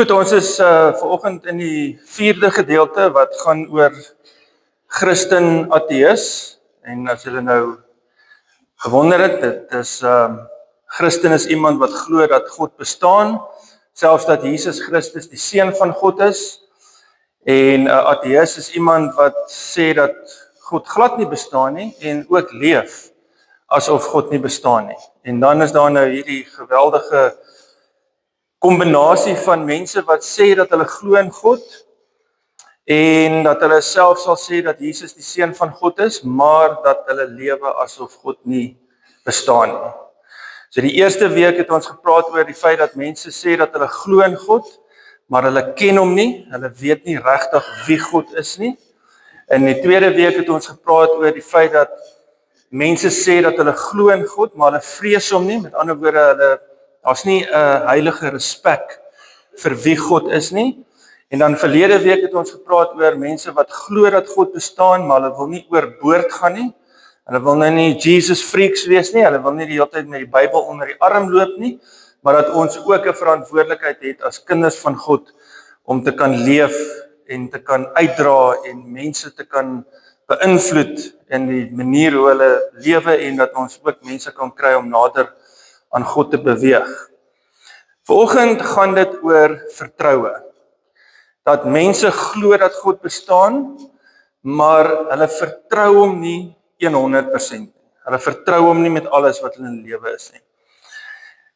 Goed, ons is vanoggend in die 4de gedeelte wat gaan oor Christen ateïs. En as julle nou gewonder het, dit is Christen is iemand wat glo dat God bestaan, selfs dat Jesus Christus die seun van God is. En ateïs is iemand wat sê dat God glad nie bestaan nie en ook leef asof God nie bestaan nie. En dan is daar nou hierdie geweldige kombinasie van mense wat sê dat hulle glo in God en dat hulle self sal sê dat Jesus die seun van God is, maar dat hulle lewe asof God nie bestaan nie. So die eerste week het ons gepraat oor die feit dat mense sê dat hulle glo in God, maar hulle ken hom nie, hulle weet nie regtig wie God is nie. In die tweede week het ons gepraat oor die feit dat mense sê dat hulle glo in God, maar hulle vrees hom nie, met ander woorde daar's nie 'n heilige respek vir wie God is nie. En dan verlede week het ons gepraat oor mense wat glo dat God bestaan, maar hulle wil nie oorboord gaan nie. Hulle wil nou nie Jesus freaks wees nie, hulle wil nie die hele tyd met die Bybel onder die arm loop nie, maar dat ons ook 'n verantwoordelikheid het as kinders van God om te kan leef en te kan uitdra en mense te kan beïnvloed in die manier hoe hulle lewe en dat ons ook mense kan kry om nader aan God te beweeg. Vanoggend gaan dit oor vertroue. Dat mense glo dat God bestaan, maar hulle vertrou hom nie 100% nie. Hulle vertrou hom nie met alles wat hulle in lewe is nie.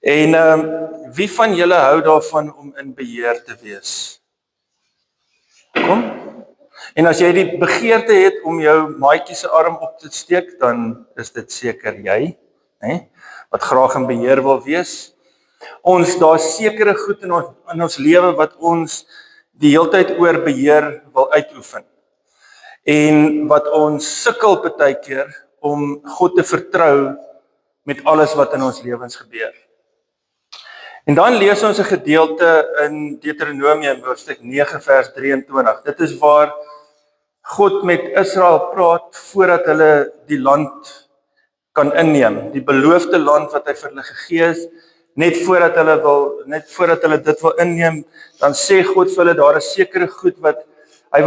En wie van julle hou daarvan om in beheer te wees? Kom. En as jy die begeerte het om jou maatjie se arm op te steek, dan is dit seker jy, hè? Wat graag in beheer wil wees. Daar's sekere goed in ons lewe wat ons die heeltyd oor beheer wil uitoefen. En wat ons sukkel baie keer om God te vertrou met alles wat in ons lewens gebeur. En dan lees ons 'n gedeelte in Deuteronomium hoofstuk 9 vers 23. Dit is waar God met Israel praat voordat hulle die land kan inneem, die beloofde land wat hy vir hulle gegee is. Net voordat hulle dit wil inneem, dan sê God vir hulle daar is sekere goed wat hy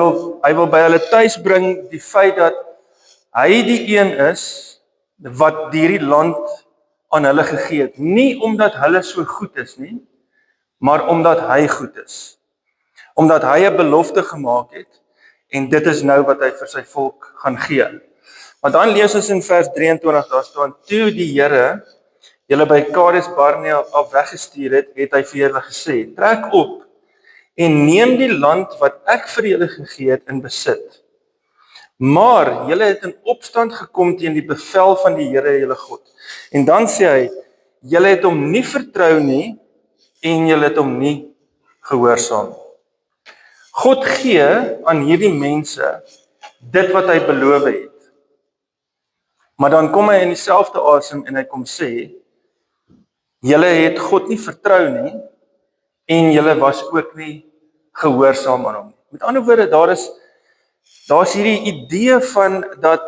wil by hulle tuis bring, die feit dat hy die een is wat hierdie land aan hulle gegee het. Nie omdat hulle so goed is nie, maar omdat hy goed is. Omdat hy 'n belofte gemaak het en dit is nou wat hy vir sy volk gaan gee. Maar dan lees ons in vers 23, daar staan, toe die Here julle by Kades Barnea af weggestuur het, het hy vir julle gesê, trek op en neem die land wat ek vir julle gegee het in besit. Maar julle het in opstand gekom teen die bevel van die Here julle God. En dan sê hy, julle het hom nie vertrou nie en julle het hom nie gehoorsaam nie. God gee aan hierdie mense dit wat hy beloof het. Maar dan kom hy in dieselfde asem en hy kom sê, julle het God nie vertrou nie en julle was ook nie gehoorsaam aan hom nie. Met ander woorde, daar's hierdie idee van dat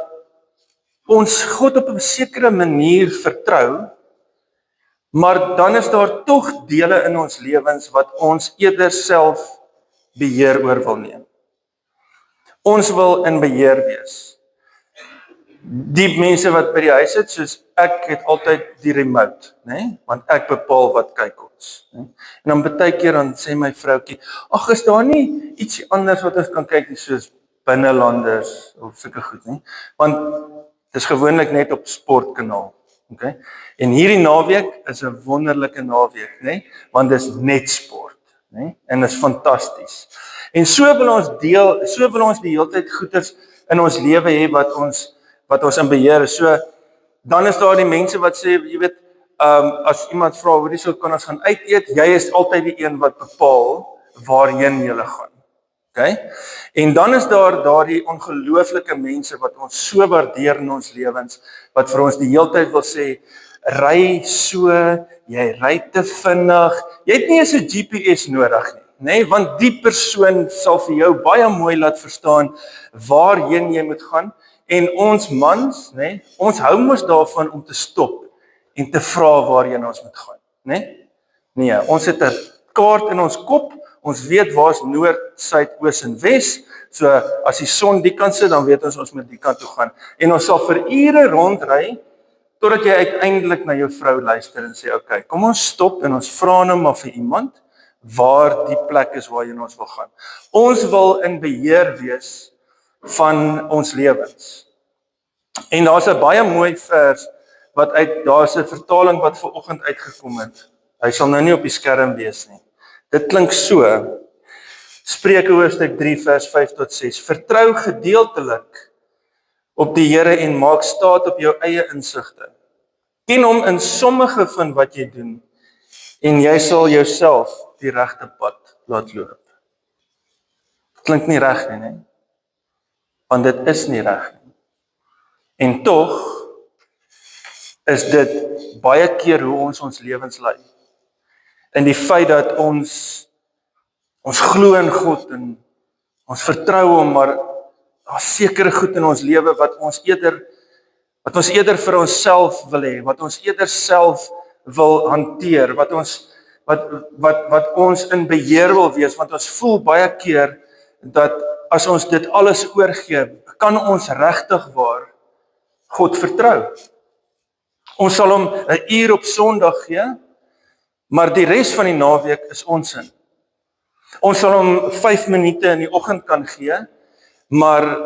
ons God op 'n sekere manier vertrou, maar dan is daar tog dele in ons lewens wat ons eerder self beheer oor wil neem. Ons wil in beheer wees. Die mense wat by die huis sit, soos ek het altyd die remote, né? Want ek bepaal wat kyk ons, né? En dan baie keer dan sê my vroutjie, ag, is daar nie ietsie anders wat ons kan kyk nie, soos binnelanders of sulke goed nie? Want dis gewoonlik net op sportkanaal, okay? En hierdie naweek is 'n wonderlike naweek, né? Want dis net sport, né? En dis fantasties. En so wil ons die hele tyd goeders in ons lewe hê wat ons in beheer is. So, dan is daar die mense wat sê, jy weet, as iemand vra, hoorie, so kan ons gaan uit eet, jy is altyd die een wat bepaal waarheen jy gaan. Okay? En dan is daar daardie ongelooflike mense wat ons so waardeer in ons lewens, wat vir ons die hele tyd wil sê, ry so, jy ry te vinnig, jy het nie eens 'n GPS nodig nie. nee, want die persoon sal vir jou baie mooi laat verstaan waarheen jy moet gaan. En ons mans, nee, ons hou mos daarvan om te stop en te vra waarheen ons moet gaan, nee? Nee, ons het 'n kaart in ons kop, ons weet waar's noord, suid, oos en wes. So as die son die kant sit, dan weet ons moet die kant toe gaan. En ons sal vir ure rondry totdat jy uiteindelik na jou vrou luister en sê, okay, kom ons stop en ons vra nou maar vir iemand waar die plek is waarheen ons wil gaan. Ons wil in beheer wees van ons lewens. En daar's 'n baie mooi vers wat daar's 'n vertaling wat vanoggend uitgekom het. Hy sal nou nie op die skerm wees nie. Dit klink so. Spreuke hoofstuk 3 vers 5 tot 6. Vertrou gedeeltelik op die Here en maak staat op jou eie insigte. Ken hom in sommige van wat jy doen en jy sal jouself die regte pad laat loop. Klink nie reg nie, nee? Want dit is nie reg nie. En tog is dit baie keer hoe ons lewens lei. In die feit dat ons glo in God en ons vertrou hom, maar daar's sekere goed in ons lewe wat ons eerder vir onsself wil hê, wat ons eerder self wil hanteer, wat ons in beheer wil wees, want ons voel baie keer dat as ons dit alles oorgee, kan ons regtig waar God vertrou. Ons sal hom 'n uur op Sondag gee, maar die res van die naweek is onsin. Ons sal hom 5 minute in die oggend kan gee, maar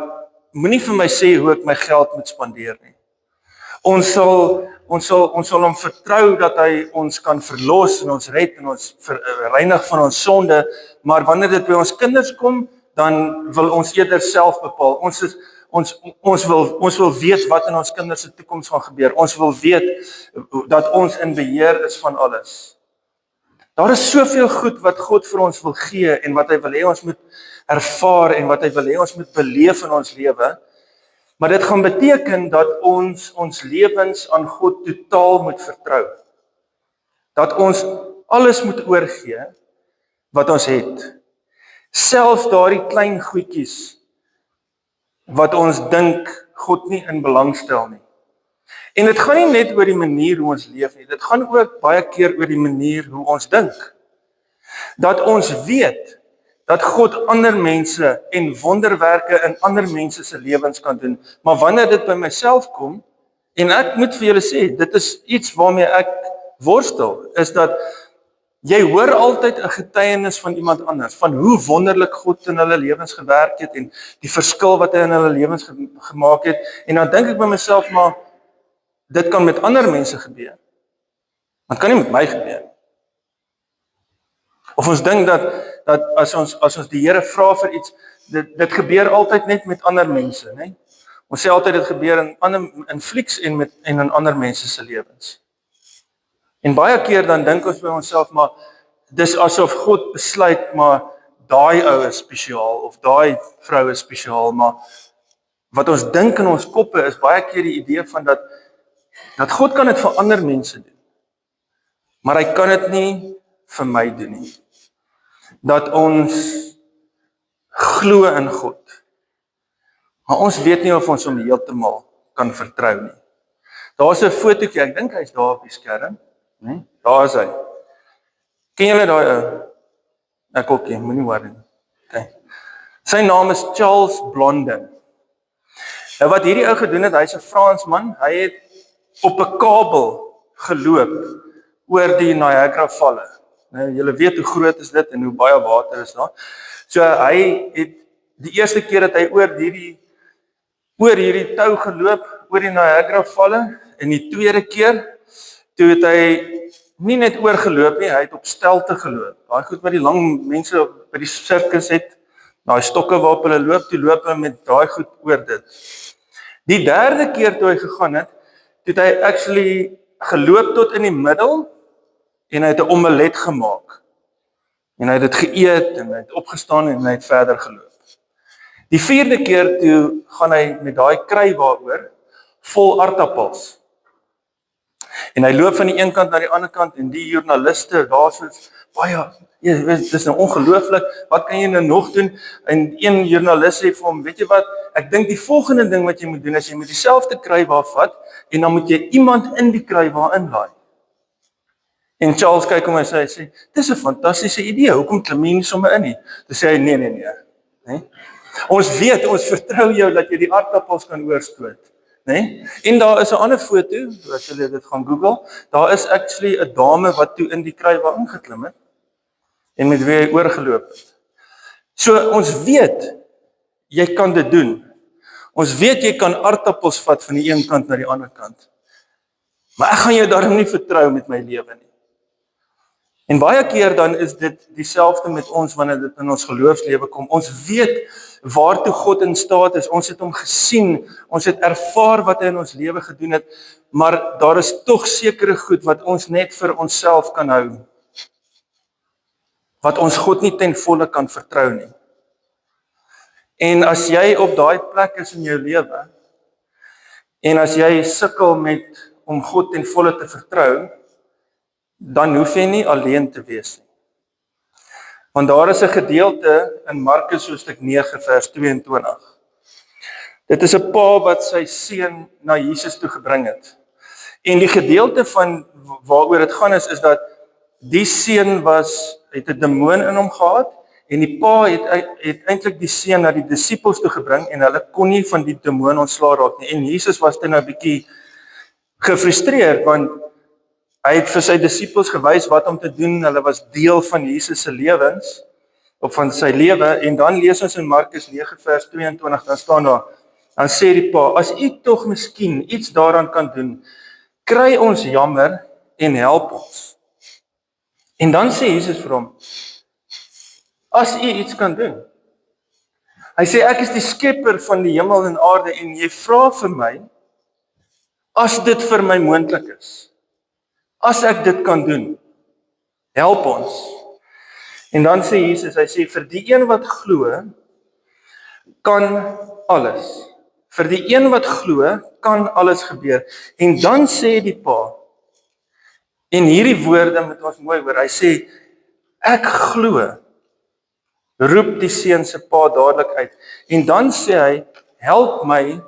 moenie vir my sê hoe ek my geld moet spandeer nie. Ons sal hom vertrou dat hy ons kan verlos en ons red en ons reinig van ons sonde, maar wanneer dit by ons kinders kom, dan wil ons eerder self bepaal. Ons wil weet wat in ons kinders se toekoms gaan gebeur. Ons wil weet dat ons in beheer is van alles. Daar is soveel goed wat God vir ons wil gee en wat hy wil hê ons moet ervaar en wat hy wil hê ons moet beleef in ons lewe. Maar dit gaan beteken dat ons lewens aan God totaal moet vertrou. Dat ons alles moet oorgee wat ons het. Selfs daardie klein goedjies wat ons dink God nie in belang stel nie. En dit gaan nie net oor die manier hoe ons leef nie, dit gaan ook baie keer oor die manier hoe ons dink. Dat ons weet dat God ander mense en wonderwerke in ander mense se lewens kan doen, maar wanneer dit by myself kom, en ek moet vir julle sê, dit is iets waarmee ek worstel, is dat jy hoor altyd 'n getuienis van iemand anders, van hoe wonderlik God in hulle lewens gewerk het en die verskil wat hy in hulle lewens gemaak het, en dan dink ek by myself, maar dit kan met ander mense gebeur, maar dit kan nie met my gebeur nie. Of ons dink dat as ons die Here vra vir iets, dit gebeur altyd net met ander mense, né? Ons sê altyd dit gebeur in flieks en in ander mense se lewens. En baie keer dan dink ons by onsself, maar dis asof God besluit, maar daai ou is spesiaal of daai vrou is spesiaal, maar wat ons dink in ons koppe is baie keer die idee van dat God kan dit vir ander mense doen, maar hy kan dit nie vir my doen nie. Dat ons glo in God, maar ons weet nie of ons hom heeltemal kan vertrou nie. Daar's 'n fotootjie, ek dink hy's daar op die skerm, né? Daar is hy. Ken julle daai ou? Ek ook nie, moenie worry nie. Okay. Sy naam is Charles Blondin. Nou wat hierdie ou gedoen het, hy's 'n Fransman, hy het op 'n kabel geloop oor die Niagara Valle. Nou, julle weet hoe groot is dit en hoe baie water is daar. So hy het die eerste keer dat hy oor hierdie tou geloop, oor die Niagara Valle, en die tweede keer, toe het hy nie net oorgeloop nie, hy het op stelte geloop. Daai goed wat die lang mense by die sirkus het, daai stokke waarop hulle loop, toe loop hy met daai goed oor dit. Die derde keer toe hy gegaan het, toe het hy actually geloop tot in die middel, en hy het 'n omelet gemaak. En hy het dit geëet, en hy het opgestaan, en hy het verder geloop. Die vierde keer toe gaan hy met daai kruiwa oor, vol aardappels. En hy loop van die een kant na die ander kant, en die joernaliste daar soos baie, dit is nou ongelooflik, wat kan jy nou nog doen? En een joernalis sê vir hom, weet jy wat, ek dink die volgende ding wat jy moet doen, is jy moet dieselfde krywaar vat, en dan moet jy iemand in die krywaar inlaai. En Charles kyk hom en sê, dis 'n fantastiese idee, hoekom klim jy nie sommer in nie? Toe sê hy, nee. Ons weet, ons vertrou jou dat jy die aardappels kan oorstoot. Nee? En daar is 'n ander foto, as julle dit gaan Google, daar is actually 'n dame wat toe in die krywaar ingeklim het, en met wie hy oorgeloop het. So ons weet, jy kan dit doen. Ons weet jy kan aardappels vat van die een kant na die ander kant. Maar ek gaan jou daarom nie vertrou met my lewe nie. En baie keer dan is dit dieselfde met ons wanneer dit in ons geloofslewe kom. Ons weet waartoe God in staat is. Ons het hom gesien, ons het ervaar wat hy in ons lewe gedoen het, maar daar is tog sekere goed wat ons net vir onsself kan hou. Wat ons God nie ten volle kan vertrou nie. En as jy op daai plek is in jou lewe, en as jy sukkel met om God ten volle te vertrou, dan hoef jy nie alleen te wees nie. Want daar is 'n gedeelte in Markus hoofstuk 9 vers 22. Dit is 'n pa wat sy seun na Jesus toe gebring het. En die gedeelte van waaroor dit gaan is dat die seun het 'n demoon in hom gehad, en die pa het eintlik die seun na die disippels toe gebring, en hulle kon nie van die demoon ontslaa raak nie. En Jesus was dan 'n bietjie gefrustreerd, want hy het vir sy disippels gewys wat om te doen. Hulle was deel van Jesus se lewens, of van sy lewe. En dan lees ons in Markus 9 vers 22, dan staan daar, dan sê die pa, as u tog miskien iets daaraan kan doen, kry ons jammer en help ons. En dan sê Jesus vir hom, as u iets kan doen. Hy sê, ek is die skepper van die hemel en aarde, en jy vra vir my, as dit vir my moontlik is. As ek dit kan doen, help ons. En dan sê Jesus, hy sê, vir die een wat glo, kan alles. Vir die een wat glo, kan alles gebeur. En dan sê die pa, en hierdie woorde moet ons mooi hoor, hy sê, ek glo, roep die seun se pa dadelik uit. En dan sê hy, help my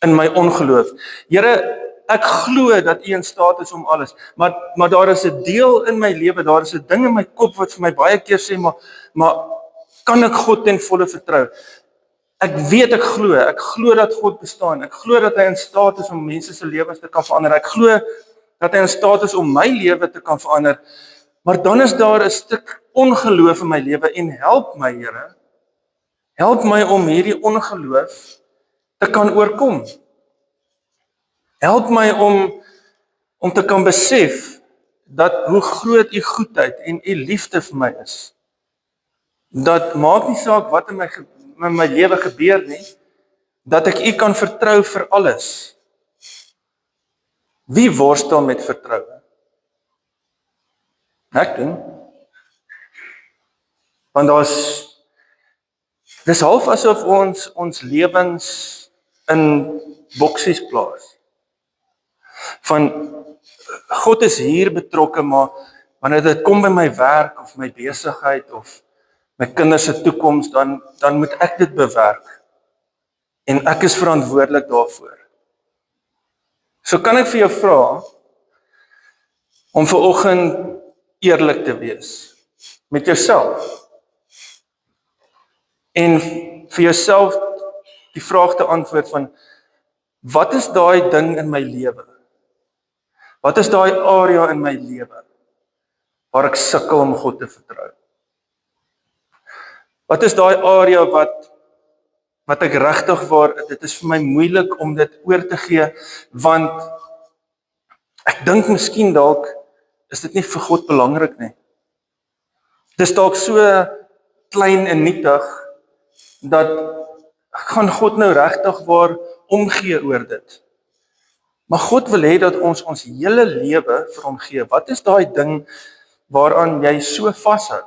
in my ongeloof. Here, ek glo dat U in staat is om alles, maar daar is 'n deel in my lewe, daar is 'n ding in my kop wat vir my baie keer sê, maar kan ek God ten volle vertrou? Ek weet ek glo dat God bestaan, ek glo dat hy in staat is om mense se lewens te kan verander, ek glo dat hy in staat is om my lewe te kan verander, maar dan is daar 'n stuk ongeloof in my lewe, en help my, Here, help my om hierdie ongeloof te kan oorkom. Help my om te kan besef dat hoe groot U goedheid en U liefde vir my is. Dat maak nie saak wat in my lewe gebeur nie, dat ek U kan vertrou vir alles. Wie worstel met vertroue? Ek doen. Want dis half asof ons lewens in boksies plaas. Van God is hier betrokke, maar wanneer dit kom by my werk of my besigheid of my kinders se toekoms, dan moet ek dit bewerk. En ek is verantwoordelik daarvoor. So kan ek vir jou vra om vanoggend eerlik te wees met jouself. En vir jouself die vraag te antwoord van, wat is daai ding in my lewe? Wat is daai area in my lewe waar ek sukkel om God te vertrou? Wat is daai area wat ek regtig dit is vir my moeilik om dit oor te gee, want ek dink miskien dalk is dit nie vir God belangrik nie. Dis dalk so klein en nietig, dat gaan God nou regtig waar omgee oor dit. Maar God wil hê dat ons hele lewe vir hom gee. Wat is daai ding waaraan jy so vashou?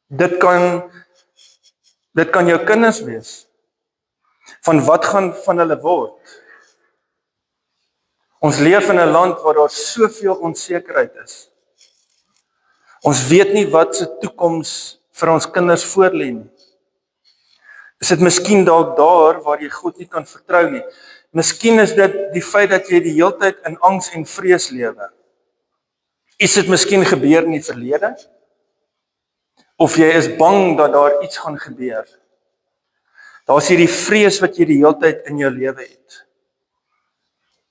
Dit kan jou kinders wees. Van wat gaan van hulle word? Ons leef in 'n land waar daar soveel onsekerheid is. Ons weet nie wat se toekoms vir ons kinders voorlê nie. Is dit miskien dalk daar waar jy God nie kan vertrou nie? Miskien is dit die feit dat jy die hele tyd in angs en vrees lewe. Is dit miskien gebeur in die verlede? Of jy is bang dat daar iets gaan gebeur? Daar is hierdie vrees wat jy die hele tyd in jou lewe het.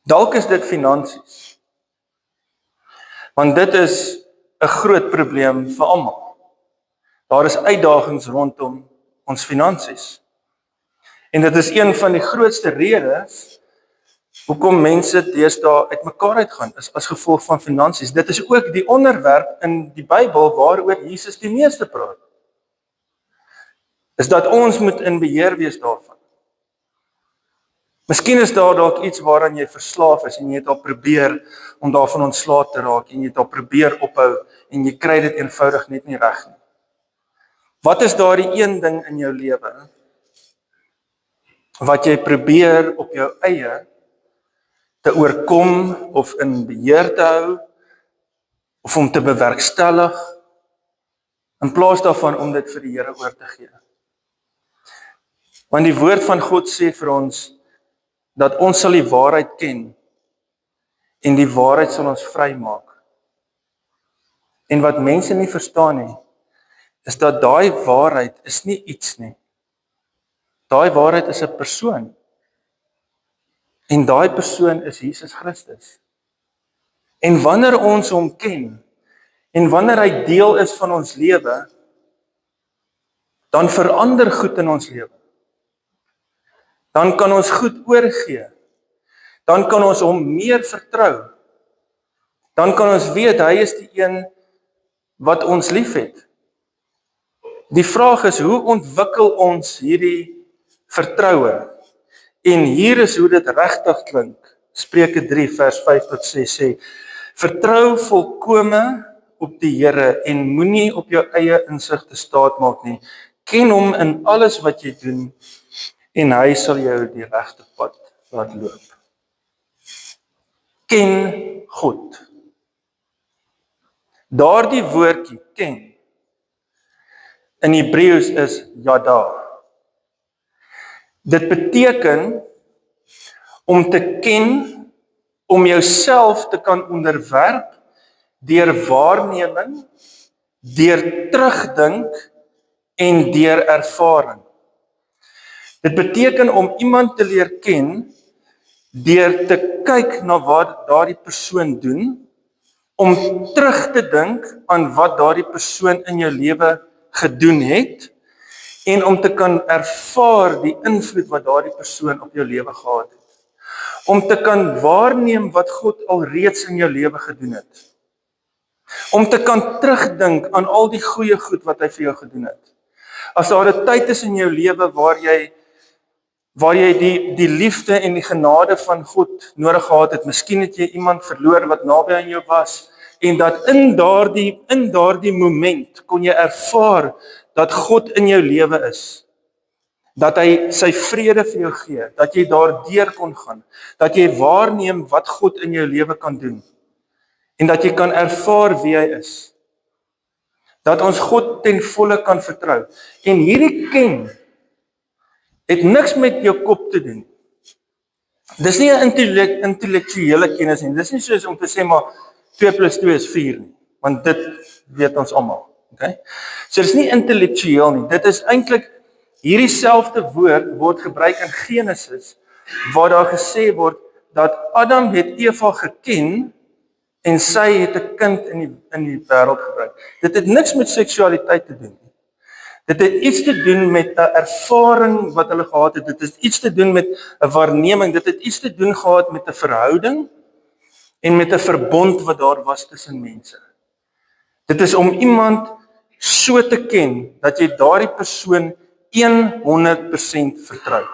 Dalk is dit finansies. Want dit is 'n groot probleem vir almal. Daar is uitdagings rondom ons finansies. En dit is een van die grootste redes hoekom mense deesdae uitmekaar uitgaan, is as gevolg van finansies. Dit is ook die onderwerp in die Bybel waaroor Jesus die meeste praat. Is dat ons moet in beheer wees daarvan. Miskien is daar dalk iets waaraan jy verslaaf is en jy het al probeer om daarvan ontslae te raak en jy het al probeer ophou en jy kry dit eenvoudig net nie reg nie. Wat is daardie een ding in jou lewe wat jy probeer op jou eie te oorkom of in beheer te hou of om te bewerkstellig in plaas daarvan om dit vir die Here oor te gee? Want die woord van God sê vir ons dat ons sal die waarheid ken en die waarheid sal ons vrymaak. En wat mense nie verstaan nie, is dat daai waarheid is nie iets nie. Daai waarheid is 'n persoon. En daai persoon is Jesus Christus. En wanneer ons hom ken, en wanneer hy deel is van ons lewe, dan verander goed in ons lewe. Dan kan ons goed oorgee. Dan kan ons hom meer vertrou. Dan kan ons weet, hy is die een wat ons liefhet. Die vraag is, hoe ontwikkel ons hierdie vertroue? En hier is hoe dit regtig klink. Spreuke 3 vers 5 tot 6 sê, vertrou volkome op die Here en moenie op jou eie insig te staat maak nie. Ken hom in alles wat jy doen en hy sal jou die regte pad laat loop. Ken God. Daardie woordjie, ken, in Hebreëus is yada. Dit beteken om te ken, om jouself te kan onderwerp deur waarneming, deur terugdink en deur ervaring. Dit beteken om iemand te leer ken deur te kyk na wat daardie persoon doen, om terug te dink aan wat daardie persoon in jou lewe gedoen het en om te kan ervaar die invloed wat daardie persoon op jou lewe gehad het. Om te kan waarneem wat God alreeds in jou lewe gedoen het. Om te kan terugdink aan al die goeie goed wat hy vir jou gedoen het. As daar 'n tyd is in jou lewe waar jy die liefde en die genade van God nodig gehad het, miskien het jy iemand verloor wat naby aan jou was, en dat in daardie moment kon jy ervaar dat God in jou lewe is, dat hy sy vrede vir jou gee, dat jy daardeur kon gaan, dat jy waarneem wat God in jou lewe kan doen, en dat jy kan ervaar wie hy is, dat ons God ten volle kan vertrou, en hierdie ken, het niks met jou kop te doen. Dis nie 'n intellektuele kennis nie, dis nie soos om te sê maar 2 + 2 is 4 nie, want dit weet ons almal. Okay? So dis nie intellektueel nie, dit is eintlik hierdie selfde woord word gebruik in Genesis, waar daar gesê word dat Adam het Eva geken en sy het 'n kind in die wêreld gebring. Dit het niks met seksualiteit te doen nie. Dit het iets te doen met 'n ervaring wat hulle gehad het. Dit het iets te doen met 'n waarneming. Dit het iets te doen gehad met 'n verhouding en met 'n verbond wat daar was tussen mense. Dit is om iemand so te ken dat jy daardie persoon 100% vertrou.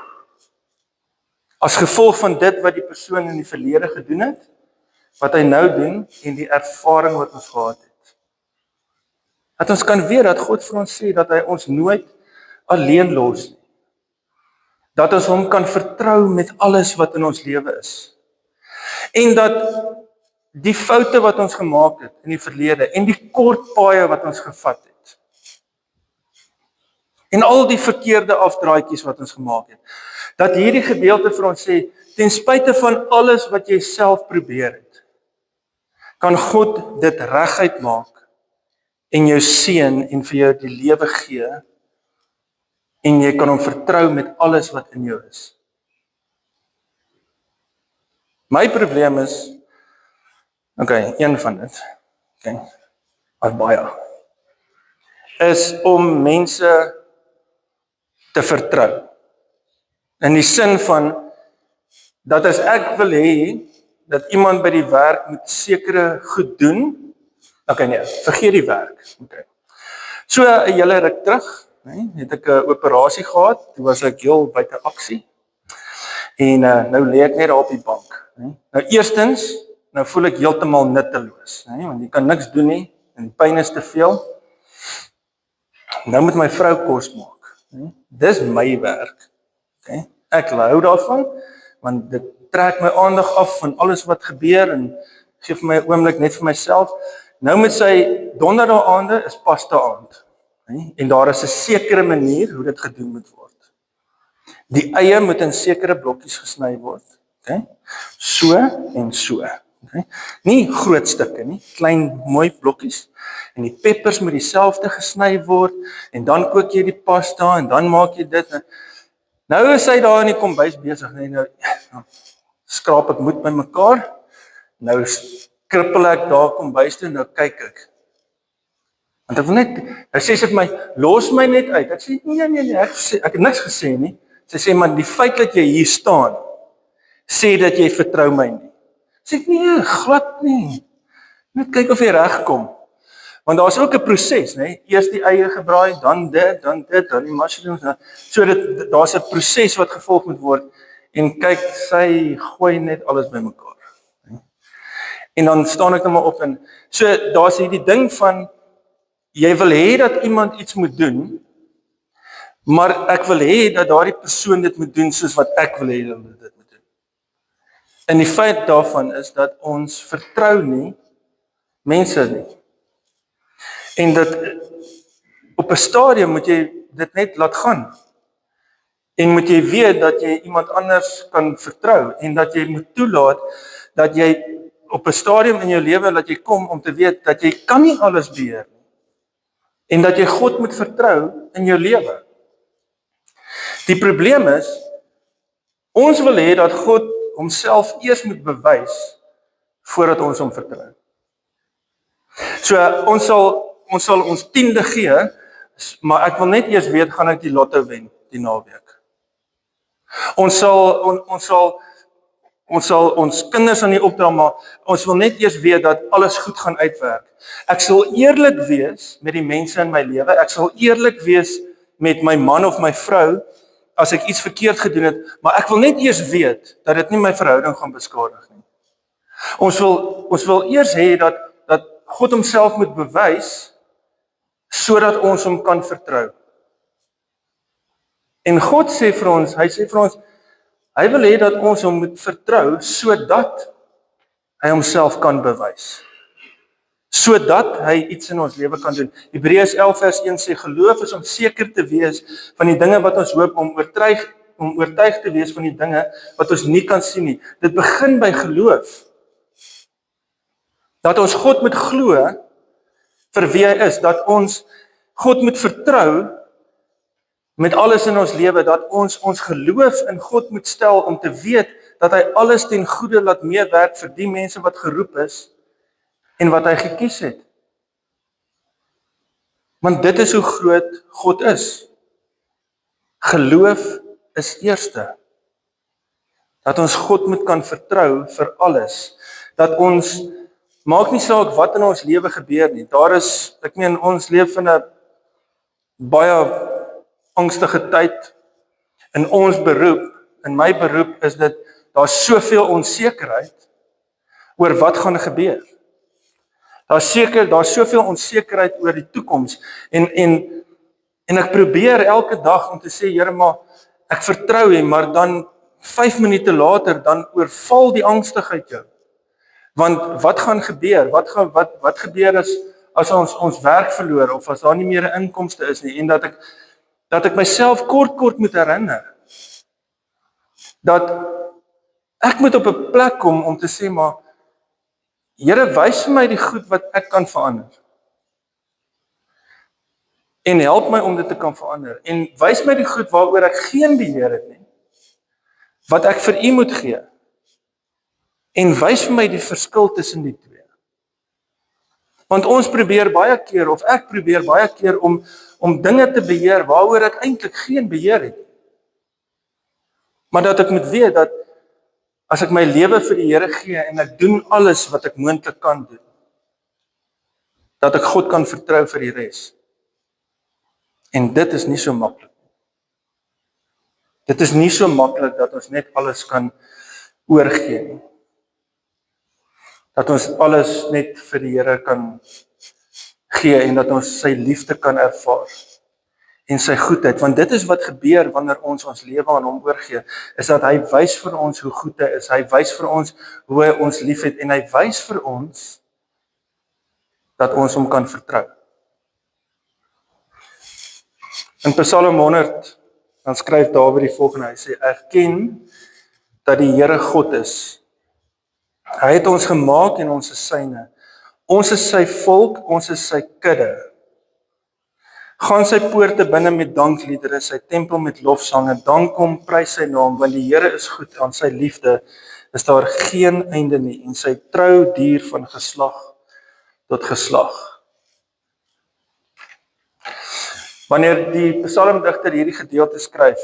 As gevolg van dit wat die persoon in die verlede gedoen het, wat hy nou doen en die ervaring wat ons gehad het. Dat ons kan weet dat God vir ons sê dat hy ons nooit alleen los nie. Dat ons hom kan vertrou met alles wat in ons lewe is. En dat die foute wat ons gemaak het in die verlede en die kort paaie wat ons gevat het. En al die verkeerde afdraaikies wat ons gemaak het. Dat hierdie gedeelte vir ons sê, ten spyte van alles wat jy self probeer het, kan God dit reguit maak en jou seën en vir jou die lewe gee en jy kan hom vertrou met alles wat in jou is. My probleem is, een van dit, baie, is om mense te vertrou. In die sin van, dat as ek wil hê, dat iemand by die werk moet sekere goed doen, vergeet die werk. So, 'n hele ruk terug, het ek 'n operasie gehad, toe was ek heel buite aksie, en nou lê ek net daar op die bank. Nou eerstens, nou voel ek heeltemal nutteloos, want jy kan niks doen nie, en die pyn is te veel. Nou moet my vrou kos maak. Dis my werk. Ek hou daarvan, want dit trek my aandag af van alles wat gebeur en gee vir my 'n oomblik net vir myself. Nou moet sy donderdag aande is pasta aand. En daar is 'n sekere manier hoe dit gedoen moet word. Die eie moet in sekere blokkies gesny word. So en so. Nie groot stukke nie, klein mooi blokkies. En die peppers moet dieselfde gesny word en dan kook jy die pasta en dan maak jy dit. Nou is hy daar in die kombuis besig, nou skraap ek moed by mekaar. Nou krippel ek daar kombuis toe, nou kyk ek. Want ek wil net, hy sê vir my, los my net uit. Ek sê, nee, ek het niks gesê nie. Sy sê, maar die feit dat jy hier staan, sê dat jy vertrou my nie. Sê ek, nee, glad nie. Net kyk of jy regkom. Want daar is ook 'n proses, eers die eie gebraai, dan dit, dan die mushrooms. So daar's 'n proses wat gevolg moet word. En kyk, sy gooi net alles by mekaar. En dan staan ek nou maar op en so daar's hierdie ding van jy wil hê dat iemand iets moet doen, maar ek wil hê dat daardie persoon dit moet doen soos wat ek wil hê dat hulle dit moet doen. En die feit daarvan is dat ons vertrou nie mense nie. En dat op 'n stadium moet jy dit net laat gaan. En moet jy weet dat jy iemand anders kan vertrou en dat jy moet toelaat dat jy op 'n stadium in jou lewe dat jy kom om te weet dat jy kan nie alles beheer nie. En dat jy God moet vertrou in jou lewe. Die probleem is, ons wil hê dat God homself eers moet bewys voordat ons hom vertrou. So ons sal ons 10de gee, maar ek wil net eers weet, gaan ek die lotto wen die naweek. Ons sal ons kinders aan die opdra, maar ons wil net eers weet dat alles goed gaan uitwerk. Ek sal eerlik wees met die mense in my lewe, ek sal eerlik wees met my man of my vrou, as ek iets verkeerd gedoen het, maar ek wil net eers weet, dat dit nie my verhouding gaan beskadig nie. Ons wil eers hê dat God homself moet bewys, sodat ons hom kan vertrou. En God sê vir ons, hy wil hê dat ons hom moet vertrou, sodat hy homself kan bewys. Sodat hy iets in ons lewe kan doen. Hebreërs 11 vers 1 sê, geloof is om seker te wees van die dinge wat ons hoop, om oortuig te wees van die dinge wat ons nie kan sien nie. Dit begin by geloof. Dat ons God moet glo vir wie hy is, dat ons God moet vertrou met alles in ons lewe, dat ons geloof in God moet stel om te weet dat hy alles ten goeie laat meewerk vir die mense wat geroep is en wat hy gekies het. Want dit is hoe groot God is. Geloof is eerste. Dat ons God moet kan vertrou vir alles. Dat ons, maak nie saak wat in ons lewe gebeur nie. Ons leef in 'n baie angstige tyd. In ons beroep, in my beroep is dit, daar's soveel onsekerheid oor wat gaan gebeur. Daar's soveel onsekerheid oor die toekoms en ek probeer elke dag om te sê, Here, maar ek vertrou U, maar dan 5 minute later dan oorval die angstigheid jou. Want wat gaan gebeur? Wat gebeur as ons werk verloor of as daar nie meer 'n inkomste is nie en dat ek myself kort moet herinner dat ek moet op 'n plek kom om te sê maar Here, wys vir my die goed wat ek kan verander. En help my om dit te kan verander. En wys my die goed waaroor ek geen beheer het nie. Wat ek vir U moet gee. En wys vir my die verskil tussen die twee. Want ons probeer baie keer, of ek probeer baie keer om dinge te beheer waaroor ek eintlik geen beheer het. Maar dat ek moet weet dat as ek my lewe vir die Here gee en ek doen alles wat ek moontlik kan doen, dat ek God kan vertrou vir die res. En dit is nie so maklik. Dit is nie so maklik dat ons net alles kan oorgee nie. Dat ons alles net vir die Here kan gee en dat ons sy liefde kan ervaar en sy goedheid, want dit is wat gebeur wanneer ons lewe aan hom oorgee, is dat hy wys vir ons hoe goed hy is, hy wys vir ons hoe hy ons liefhet en hy wys vir ons dat ons hom kan vertrou. In Psalm 100 dan skryf Dawid die volgende, hy sê, erken dat die Here God is. Hy het ons gemaak en ons is syne. Ons is sy volk, ons is sy kudde. Gaan sy poorte binne met dankliedere, sy tempel met lofsange, dank hom, prys sy naam, want die Here is goed, aan sy liefde is daar geen einde nie, en sy trou duur van geslag tot geslag. Wanneer die psalmdigter hierdie gedeelte skryf,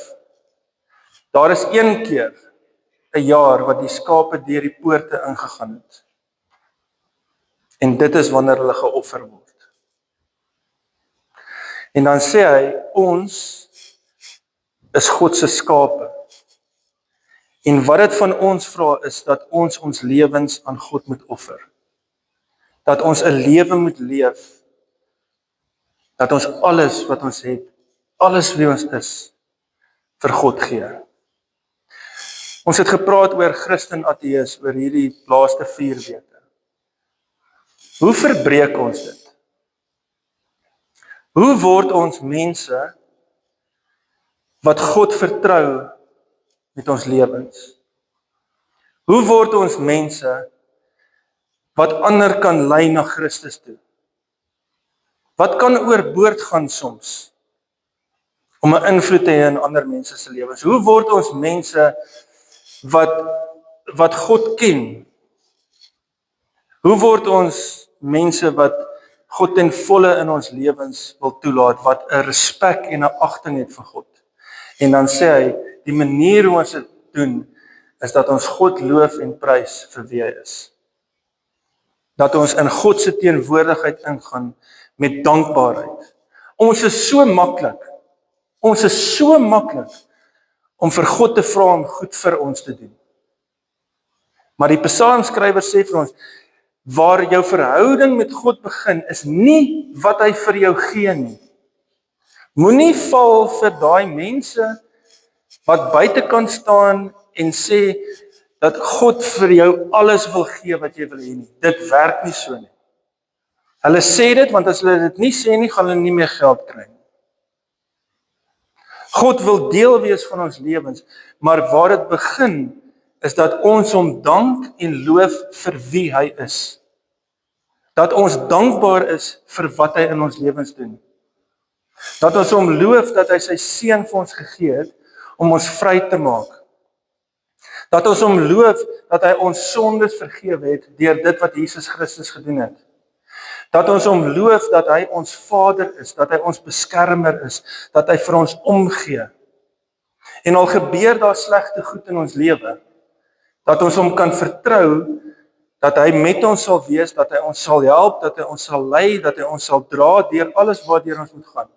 daar is een keer 'n jaar wat die skape deur die poorte ingegaan het. En dit is wanneer hulle geoffer word. En dan sê hy, ons is God se skape. En wat dit van ons vra is dat ons lewens aan God moet offer. Dat ons 'n lewe moet leef, dat ons alles wat ons het, alles wie ons is, vir God gee. Ons het gepraat oor Christen ateës, oor hierdie laaste 4 weke. Hoe verbreek ons dit? Hoe word ons mense wat God vertrou met ons lewens? Hoe word ons mense wat ander kan lei na Christus toe? Wat kan oorboord gaan soms om 'n invloed te hê in ander mense se lewens? Hoe word ons mense wat God ken? Hoe word ons mense wat God ten volle in ons lewens wil toelaat, wat 'n respek en 'n agting het vir God? En dan sê hy, die manier hoe ons dit doen, is dat ons God loof en prys vir wie hy is. Dat ons in God se teenwoordigheid ingaan met dankbaarheid. Ons is so maklik om vir God te vra om goed vir ons te doen. Maar die psalmskrywer sê vir ons, waar jou verhouding met God begin, is nie wat hy vir jou gee nie. Moenie val vir daai mense wat buitekant staan en sê dat God vir jou alles wil gee wat jy wil hê nie. Dit werk nie so nie. Hulle sê dit, want as hulle dit nie sê nie, gaan hulle nie meer geld kry nie. God wil deel wees van ons lewens, maar waar dit begin, is dat ons hom dank en loof vir wie hy is. Dat ons dankbaar is vir wat hy in ons lewens doen. Dat ons hom loof dat hy sy seun vir ons gegee het, om ons vry te maak. Dat ons hom loof dat hy ons sondes vergewe het, deur dit wat Jesus Christus gedoen het. Dat ons hom loof dat hy ons Vader is, dat hy ons beskermer is, dat hy vir ons omgee. En al gebeur daar slegte goed in ons lewe, dat ons hom kan vertrou, dat hy met ons sal wees, dat hy ons sal help, dat hy ons sal lei, dat hy ons sal dra deur alles waardeur ons moet gaan.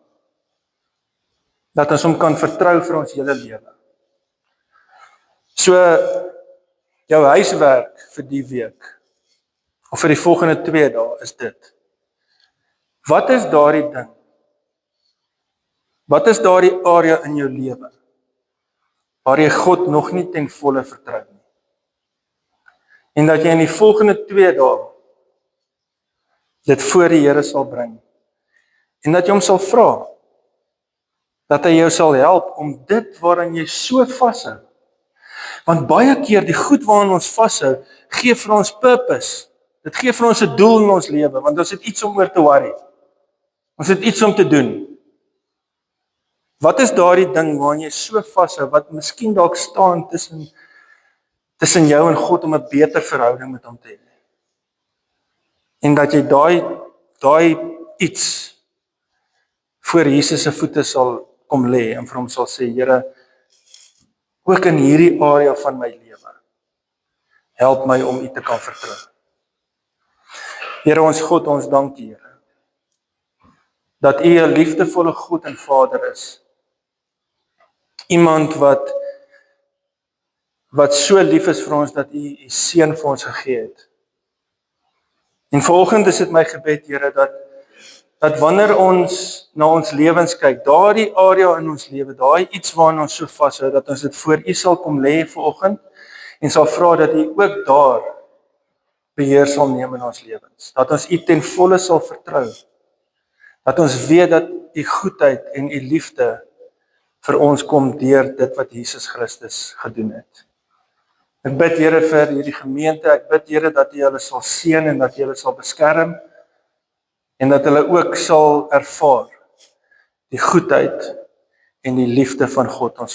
Dat ons hom kan vertrou vir ons hele lewe. So, jou huiswerk vir die week, of vir die volgende 2 dae, is dit. Wat is daardie ding? Wat is daardie area in jou lewe, waar jy God nog nie ten volle vertrou nie? En dat jy in die volgende 2 dae dit voor die Here sal bring. En dat jy hom sal vra, dat hy jou sal help om dit waaraan jy so vashou. Want baie keer die goed waaraan ons vashou, gee vir ons purpose. Dit gee vir ons 'n doel in ons lewe, want ons het iets om oor te worry. Ons het iets om te doen. Wat is daardie ding waaraan jy so vashou, wat miskien dalk staan tussen jou en God om 'n beter verhouding met hom te hê? En dat jy daai iets voor Jesus se voete sal kom lê en vir hom sal sê, Here, ook in hierdie area van my lewe, help my om U te kan vertrou. Here ons God, ons dank U, Here, dat U 'n liefdevolle God en Vader is. Iemand wat so lief is vir ons dat U U seun vir ons gegee het. En vanoggend is dit my gebed, Here, dat wanneer ons na ons lewens kyk, daardie area in ons lewe, daai iets waaraan ons so vashou, dat ons dit voor U sal kom lê vanoggend en sal vra dat U ook daar beheer sal neem in ons lewens. Dat ons U ten volle sal vertrou. Dat ons weet dat U goedheid en U liefde vir ons kom deur dit wat Jesus Christus gedoen het. Ek bid, Here, vir hierdie gemeente. Ek bid, Here, dat U hulle sal seën en dat U hulle sal beskerm en dat hulle ook sal ervaar die goedheid en die liefde van God ons